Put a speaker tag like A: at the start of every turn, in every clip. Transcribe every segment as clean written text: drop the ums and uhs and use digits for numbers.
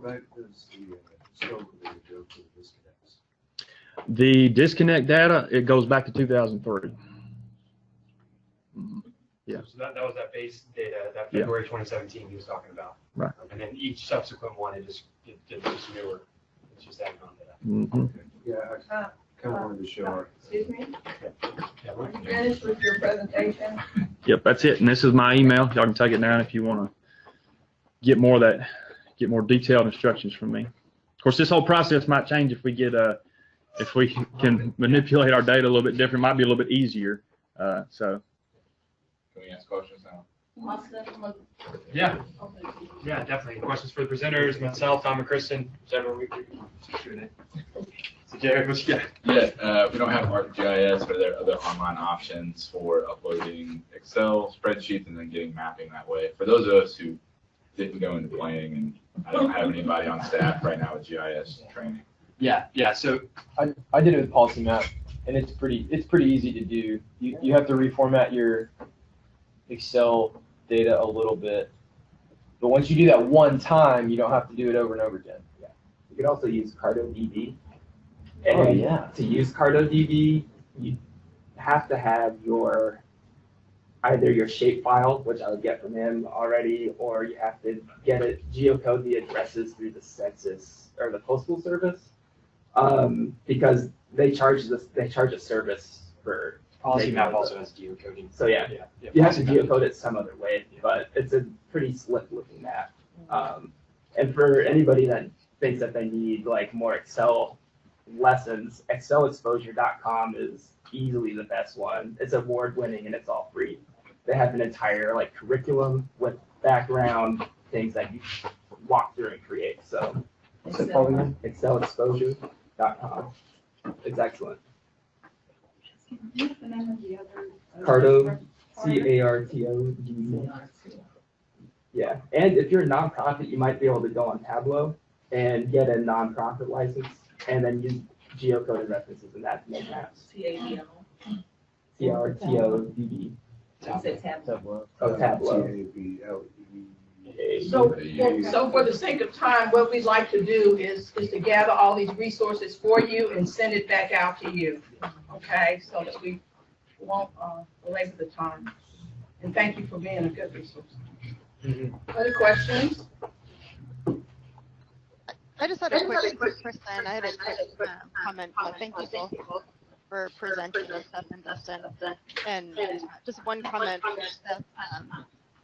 A: back does the scope of the go to the disconnects?
B: The disconnect data, it goes back to 2003. Yeah.
C: So that was that base data, that February 2017 he was talking about.
B: Right.
C: And then each subsequent one, it's just newer. It's just adding on to that.
B: Mm-hmm.
A: Yeah, I kind of wanted to show our.
D: Excuse me,
C: Yeah,
D: are you finished with your presentation?
B: Yep, that's it. And this is my email. Y'all can take it down if you want to get more of that, get more detailed instructions from me. Of course, this whole process might change if we get if we can manipulate our data a little bit different. It might be a little bit easier. So.
E: Can we ask questions now?
C: Yeah, yeah, definitely. Questions for the presenters, myself, Tom, and Kristen, whichever we can. So Jared, what you got?
E: Yeah, we don't have ArcGIS, but there are other online options for uploading Excel spreadsheets and then getting mapping that way. For those of us who didn't go into planning, and I don't have anybody on staff right now with GIS training.
C: Yeah. So
F: I did it with PolicyMap, and it's pretty easy to do. You have to reformat your Excel data a little bit, but once you do that one time, you don't have to do it over and over again.
G: Yeah. You could also use CartoDB. And to use CartoDB, you have to have either your shapefile, which I would get from him already, or you have to get it, geocode the addresses through the census or the postal service, because they charge a service for.
C: PolicyMap also has geocoding.
G: So yeah, you have to geocode it some other way, but it's a pretty slick looking map. And for anybody that thinks that they need like more Excel lessons, excelexposure.com is easily the best one. It's award winning and it's all free. They have an entire like curriculum with background things that you walk through and create. So excelexposure.com. It's excellent.
D: What's the name of the other?
G: Carto, CARTO. Yeah, and if you're a nonprofit, you might be able to go on Tableau and get a nonprofit license, and then use geocoded references in that to make maps.
D: CABO.
G: CRTODB.
F: Tableau.
G: Oh, Tableau.
D: So for the sake of time, what we'd like to do is to gather all these resources for you and send it back out to you. Okay, so that we won't belabor the time. And thank you for being a good resource. Other questions?
H: I just had a quick question. I had a quick comment. Thank you both for presenting and stuff and Dustin. And just one comment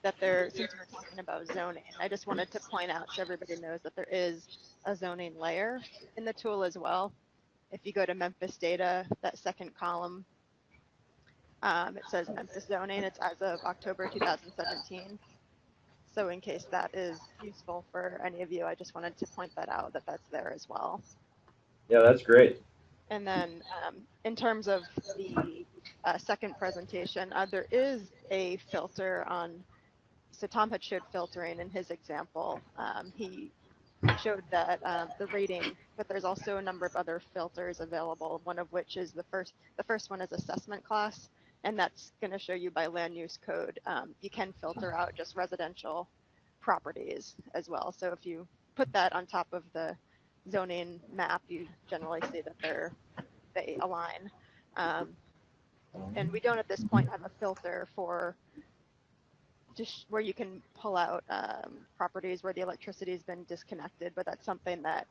H: that there, since we're talking about zoning, I just wanted to point out so everybody knows that there is a zoning layer in the tool as well. If you go to Memphis data, that second column, it says Memphis zoning. It's as of October 2017. So in case that is useful for any of you, I just wanted to point that out, that that's there as well.
F: Yeah, that's great.
H: And then in terms of the second presentation, there is a filter on, so Tom had showed filtering in his example. He showed that the rating, but there's also a number of other filters available, one of which is the first one is assessment class. And that's going to show you by land use code. You can filter out just residential properties as well. So if you put that on top of the zoning map, you generally see that they align. And we don't at this point have a filter for just where you can pull out properties where the electricity has been disconnected, but that's something that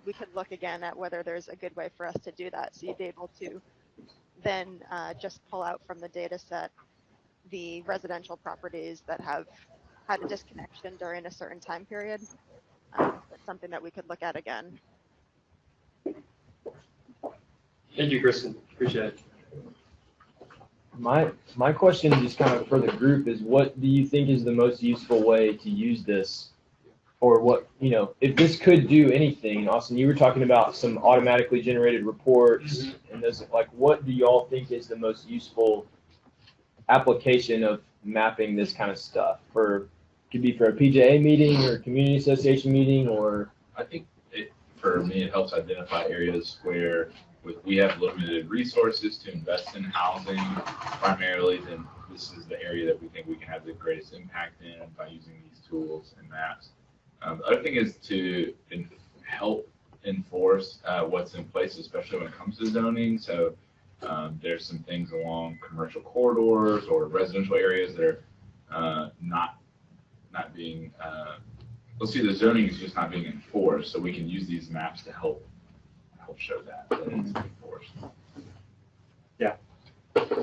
H: we could look again at whether there's a good way for us to do that. So you'd be able to then just pull out from the data set the residential properties that have had a disconnection during a certain time period. That's something that we could look at again.
C: Thank you, Kristen. Appreciate it.
F: My question just kind of for the group is, what do you think is the most useful way to use this? Or what, if this could do anything, Austin, you were talking about some automatically generated reports, and those, like, what do y'all think is the most useful application of mapping this kind of stuff? Could be for a PJA meeting or a community association meeting, or?
E: I think for me, it helps identify areas where we have limited resources to invest in housing primarily, then this is the area that we think we can have the greatest impact in by using these tools and maps. The other thing is to help enforce what's in place, especially when it comes to zoning. So there's some things along commercial corridors or residential areas that are not being, let's see, the zoning is just not being enforced. So we can use these maps to help show that it's enforced.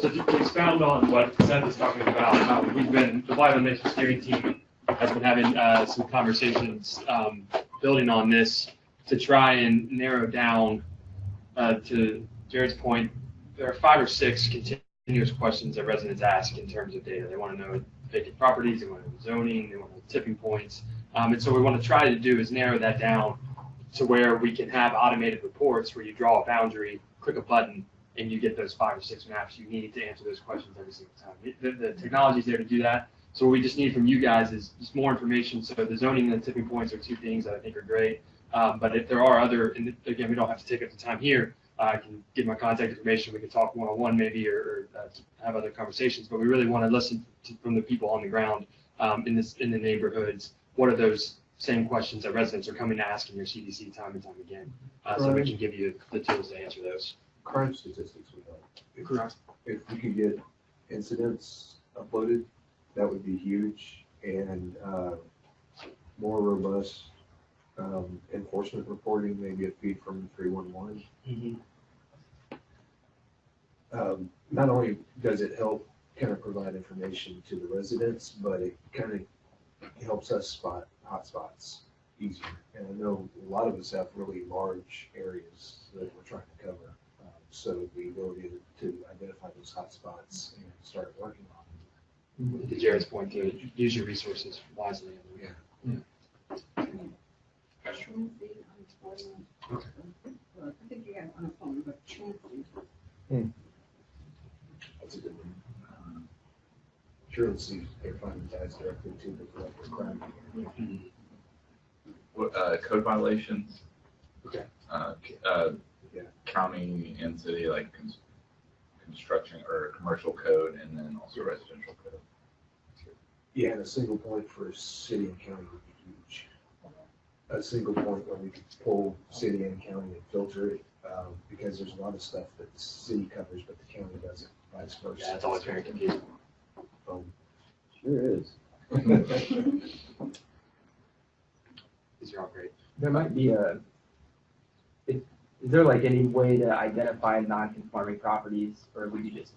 C: So to expound on what Seth is talking about, the Blight on Memphis steering team has been having some conversations building on this to try and narrow down, to Jared's point, there are 5 or 6 continuous questions that residents ask in terms of data. They want to know vacant properties, they want to know zoning, they want to know tipping points. And so what we want to try to do is narrow that down to where we can have automated reports where you draw a boundary, click a button, and you get those 5 or 6 maps you need to answer those questions every single time. The technology is there to do that. So what we just need from you guys is just more information. So the zoning and the tipping points are 2 things that I think are great. But if there are other, and again, we don't have to take up the time here, I can give my contact information. We can talk one-on-one maybe, or have other conversations. But we really want to listen from the people on the ground in the neighborhoods. What are those same questions that residents are coming to ask in your CDC time and time again? So we can give you the tools to answer those.
A: Crime statistics would help.
C: Correct.
A: If we could get incidents uploaded, that would be huge, and more robust enforcement reporting, maybe a feed from 311. Not only does it help kind of provide information to the residents, but it kind of helps us spot hotspots easier. And I know a lot of us have really large areas that we're trying to cover. So the ability to identify those hotspots and start working on them.
C: To Jared's point, to use your resources wisely.
A: Yeah.
I: Truancy, unemployment. I think you have unemployment, but truancy.
A: That's a good one. Truancy, they're finding ties directly to the collective crime.
E: What, code violations?
C: Okay.
A: Yeah.
E: County and city, like construction or commercial code, and then also residential code.
A: Yeah, and a single point for city and county would be huge. A single point where we could pull city and county and filter it, because there's a lot of stuff that the city covers, but the county doesn't, vice versa.
C: Yeah, it's always very confusing.
F: Sure is.
C: These are all great.
G: There might be is there like any way to identify non-conforming properties, or would you just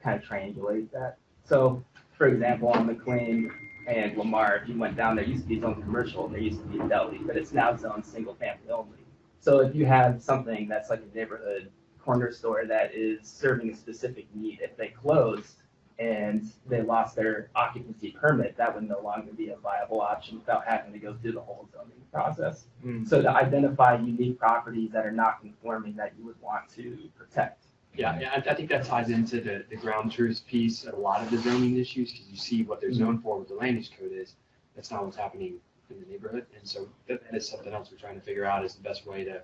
G: kind of triangulate that? So, for example, on McLean and Lamar, if you went down there, used to be zoned commercial, and there used to be a deli, but it's now zoned single family only. So if you have something that's like a neighborhood corner store that is serving a specific need, if they closed and they lost their occupancy permit, that would no longer be a viable option without having to go through the whole zoning process. So to identify unique properties that are not conforming that you would want to protect.
C: Yeah, I think that ties into the ground truth piece of a lot of the zoning issues, because you see what they're zoned for, what the land use code is. That's not what's happening in the neighborhood. And so that is something else we're trying to figure out is the best way to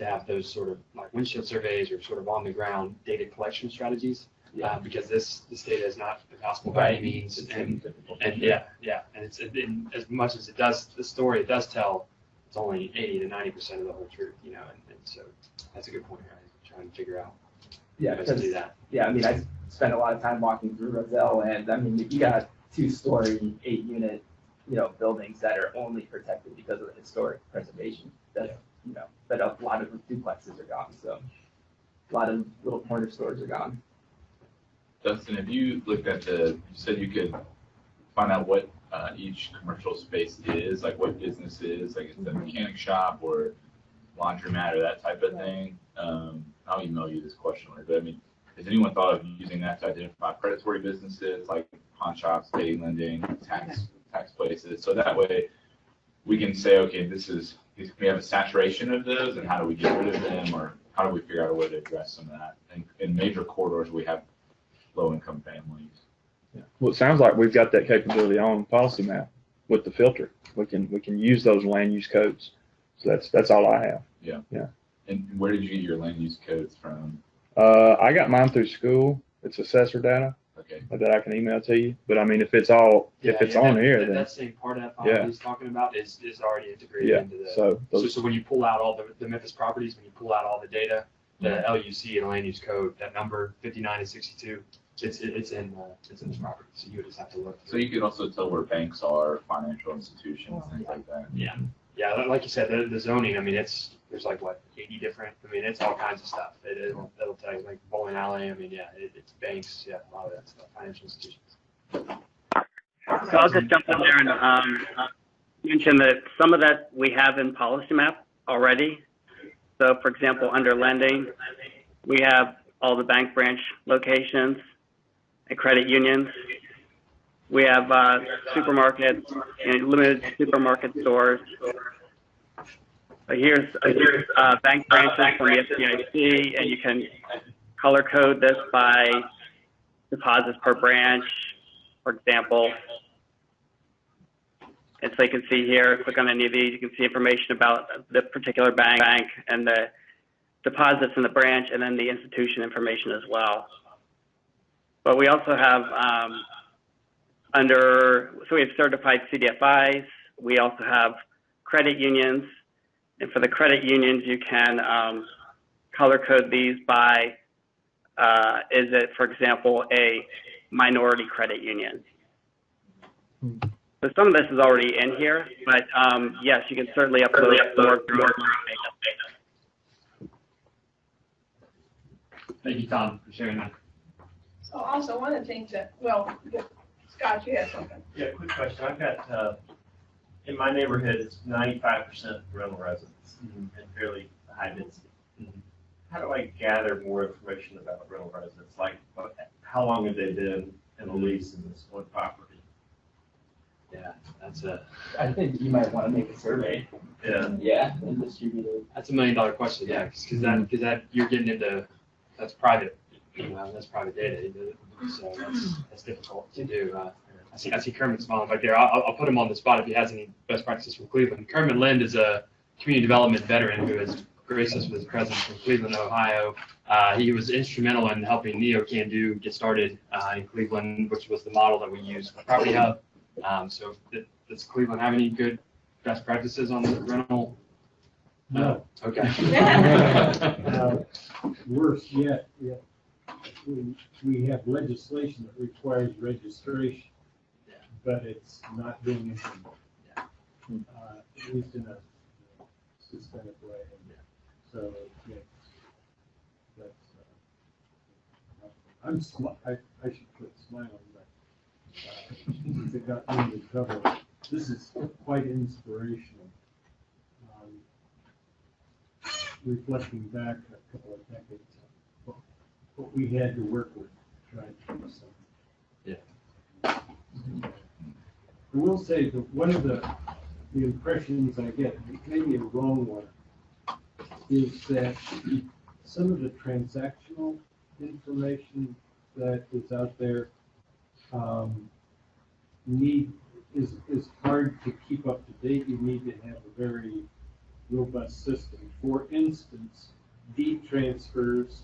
C: have those sort of like windshield surveys or sort of on the ground data collection strategies. Because this data is not impossible by any means. And yeah. And it's as much as it does, the story it does tell, it's only 80 to 90% of the whole truth, and so that's a good point, right? Trying to figure out.
G: Yeah,
C: to do that.
G: Yeah, I mean, I spent a lot of time walking through Roselle, and I mean, you got 2-story, 8-unit, buildings that are only protected because of the historic preservation. That, but a lot of duplexes are gone, so a lot of little corner stores are gone.
E: Dustin, have you looked at you said you could find out what each commercial space is, like what business is, like it's a mechanic shop or laundromat or that type of thing? I'll email you this question later, but I mean, has anyone thought of using that to identify predatory businesses like pawn shops, pay lending, tax places? So that way we can say, okay, we have a saturation of those, and how do we get rid of them, or how do we figure out a way to address some of that? And in major corridors, we have low-income families.
B: Yeah. Well, it sounds like we've got that capability on PolicyMap with the filter. We can use those land use codes. So that's all I have. Yeah.
E: And where did you get your land use codes from?
B: I got mine through school. It's assessor data.
E: Okay.
B: that I can email to you. But I mean, if it's on here, then
C: That same part of that file
B: Yeah.
C: he's talking about is already integrated
B: yeah.
C: into the.
B: So those,
C: So when you pull out all the Memphis properties, when you pull out all the data, the LUC and land use code, that number 59 and 62, it's in this property. So you would just have to look.
E: So you can also tell where banks are, financial institutions, things like that.
C: Yeah, like you said, the zoning. I mean, there's like what 80 different. I mean, it's all kinds of stuff. It'll tell you like bowling alley. I mean, yeah, it's banks. Yeah, a lot of that stuff. Financial institutions.
J: So I'll just jump in there and mention that some of that we have in PolicyMap already. So for example, under lending, we have all the bank branch locations and credit unions. We have supermarkets and limited supermarket stores. Here's bank branches from the FDIC, and you can color code this by deposits per branch, for example. And so you can see here, click on any of these, you can see information about the particular bank and the deposits in the branch, and then the institution information as well. But we also have so we have certified CDFIs. We also have credit unions. And for the credit unions, you can color code these by, is it, for example, a minority credit union? So some of this is already in here, but yes, you can certainly upload more information.
C: Thank you, Tom, for sharing that.
D: So also, one of the things that, well, Scott, you had something.
K: Yeah, quick question. I've got, in my neighborhood, it's 95% rental residents and fairly high density. How do I gather more information about rental residents? Like, how long have they been in a lease in this one property?
C: Yeah,
G: I think you might want to make a survey.
K: Yeah.
G: And distribute it.
C: that's $1 million question. Yeah, because that you're getting into that's private. That's private data. So that's difficult to do. I see Kermit smiling back there. I'll put him on the spot if he has any best practices from Cleveland. Kermit Lind is a community development veteran who has graced us with his presence from Cleveland, Ohio. He was instrumental in helping Neo Can Do get started in Cleveland, which was the model that we used for Property Hub. So does Cleveland have any good best practices on the rental?
L: No.
C: Okay.
L: Worse yet, we have legislation that requires registration, but it's not being implemented, at least in a systemic way. So, yeah, that's, I should quit smiling, but since it got me into trouble, this is quite inspirational. Reflecting back a couple of decades, what we had to work with, trying to do something.
C: Yeah.
L: I will say that one of the impressions I get, maybe a wrong one, is that some of the transactional information that is out there is hard to keep up to date. You need to have a very robust system. For instance, deed transfers,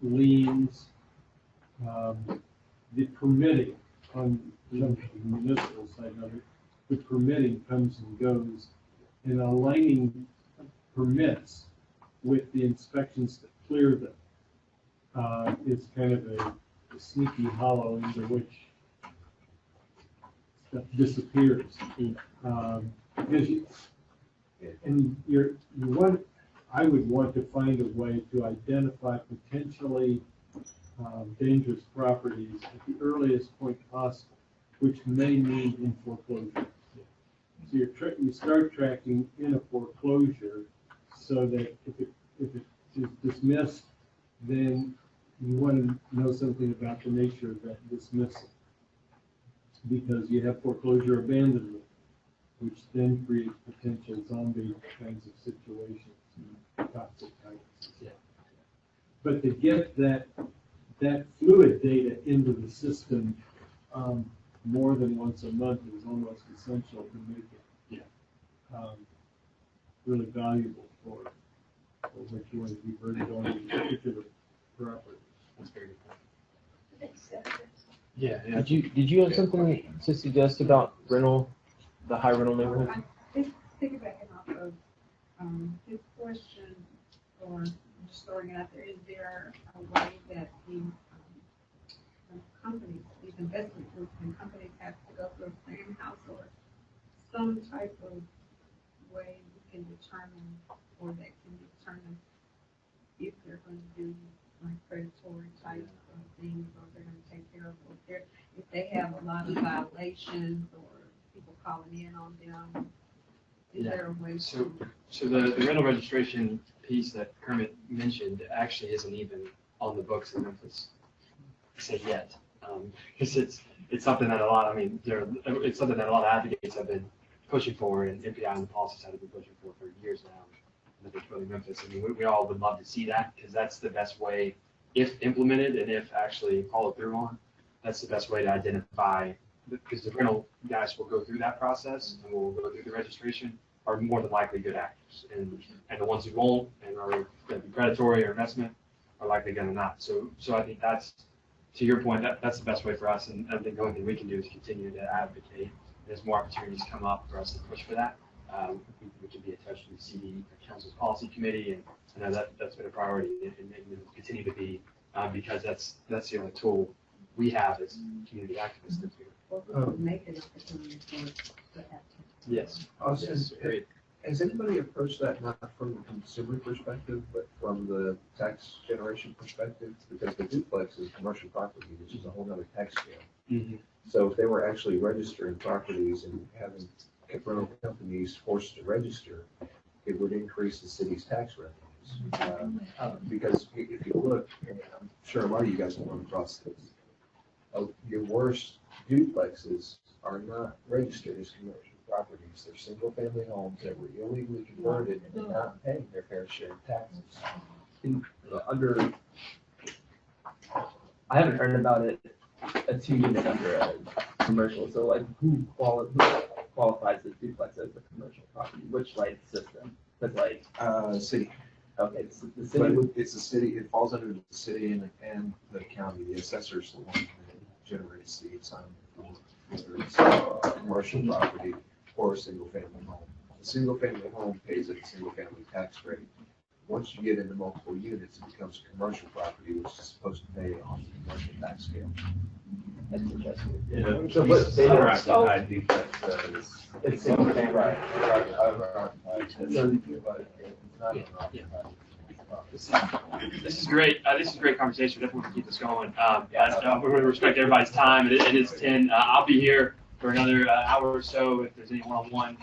L: liens, the permitting on the municipal side of it, the permitting comes and goes, and aligning permits with the inspections that clear them is kind of a sneaky hollow into which stuff disappears. Because I would want to find a way to identify potentially dangerous properties at the earliest point possible, which may mean in foreclosure. So you start tracking in a foreclosure so that if it is dismissed, then you want to know something about the nature of that dismissal, because you have foreclosure abandonment, which then creates potential zombie kinds of situations, toxic types. Yeah. But to get that fluid data into the system more than once a month is almost essential to make it really valuable for what you want to be burned on a particular property.
C: That's very good point. Yeah, yeah.
F: Did you have something to suggest about the high rental neighborhood?
I: Piggybacking off of, his question, or just throwing it out there, is there a way that the companies, these investment groups and companies have to go through a clearinghouse or some type of way we can determine, or that can determine if they're going to do like predatory type of things, or they're going to take care of, or if they have a lot of violations or people calling in on them? Is there a way
C: So the rental registration piece that Kermit mentioned actually isn't even on the books in Memphis. Say yet, because it's something that it's something that a lot of advocates have been pushing for, and MPI and the policy side have been pushing for years now. And it's really Memphis. I mean, we all would love to see that, because that's the best way, if implemented and if actually followed through on, that's the best way to identify, because the rental guys will go through that process and will go through the registration, are more than likely good actors. And the ones who won't and are going to be predatory or investment are likely going to not. So I think that's, to your point, that's the best way for us. And I think the only thing we can do is continue to advocate. As more opportunities come up for us to push for that, we can be in touch with the CD Council's Policy Committee, and I know that's been a priority and will continue to be, because that's the only tool we have as community activists.
I: make it opportunity for that?
C: Yes.
A: Austin,
C: Yes, great.
A: has anybody approached that not from the consumer perspective, but from the tax generation perspective? Because the duplex is commercial property, which is a whole nother tax scale.
C: Mm-hmm.
A: So if they were actually registering properties and having rental companies forced to register, it would increase the city's tax revenues. Because if you look, and I'm sure a lot of you guys will run across this, your worst duplexes are not registered as commercial properties. They're single-family homes that were illegally converted and they're not paying their fair share of taxes.
G: I haven't heard about it, a 2-unit under a commercial, so like who qualifies as duplex as a commercial property? Which like system? Because like
A: City.
G: okay, it's the
A: But
G: city.
A: it's the city, it falls under the city and the county. The assessor's the one that generates the assignment for whether it's a commercial property or a single-family home. A single-family home pays at a single-family tax rate. Once you get into multiple units, it becomes a commercial property, which is supposed to pay on the commercial tax scale.
G: That's interesting.
K: Yeah.
G: So what they
K: Owner
G: don't.
K: occupied duplex,
G: It's single family.
A: Right.
C: This is great. This is a great conversation. Definitely want to keep this going. We're going to respect everybody's time. It is 10. I'll be here for another hour or so if there's any one-on-one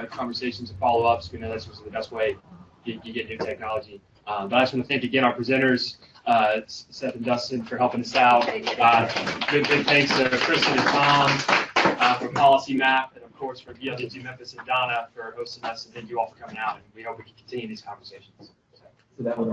C: conversations and follow-ups. We know that's the best way you get new technology. But I just want to thank again our presenters, Seth and Dustin, for helping us out. Big thanks to Kristen and Tom for PolicyMap, and of course for BLG Memphis and Donna for hosting us. And thank you all for coming out. And we hope we can continue these conversations.
G: So that would